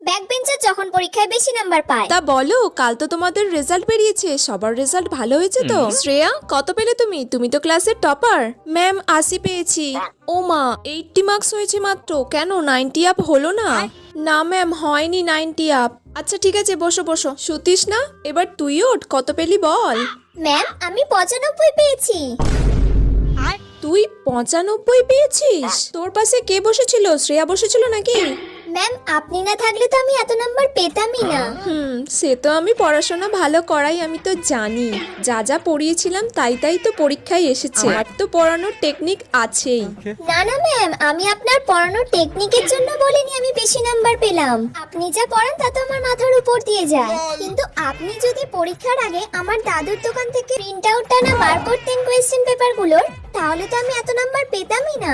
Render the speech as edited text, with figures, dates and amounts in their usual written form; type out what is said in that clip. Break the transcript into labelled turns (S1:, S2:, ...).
S1: Back bencher যখন পরীক্ষায় বেশি নাম্বার পায়।
S2: তা বলো, কাল তো তোমাদের রেজাল্ট বেরিয়েছে, সবার রেজাল্ট ভালো হয়েছে তো? শ্রেয়া, কত পেলে তুমি? তুমি তো ক্লাসের টপার। ম্যাম 80 পেয়েছি। ও মা, 80 মার্কস হয়েছে মাত্র, কেন 90 আপ হলো না? না ম্যাম, হয়নি 90 আপ। আচ্ছা ঠিক আছে, বসো বসো। শুতিস না, এবার তুই ওঠ, কত পেলি বল?
S1: ম্যাম আমি 95 পেয়েছি।
S2: তুই 95 পেয়েছিস? তোর পাশে কে বসেছিল? শ্রেয়া বসেছিল নাকি?
S1: ম্যাম আপনি না থাকলে তো আমি এত নাম্বার পেতামই না।
S2: সে তো আমি পড়াশোনা ভালো করাই, আমি তো জানি। যা যা পড়িয়েছিলাম তাই তাই তো পরীক্ষায় এসেছে। আর তো পড়ানোর টেকনিক আছেই।
S1: না না ম্যাম, আমি আপনার পড়ানোর টেকনিকের জন্য বলিনি আমি বেশি নাম্বার পেলাম। আপনি যা পড়ান তা তো আমার মাথার উপর দিয়ে যায়। কিন্তু আপনি যদি পরীক্ষার আগে আমার দাদুর দোকান থেকে প্রিন্ট আউটটা না বার করতেন কোয়েশ্চেন পেপারগুলোর, তাহলে তো আমি এত নাম্বার পেতামই না।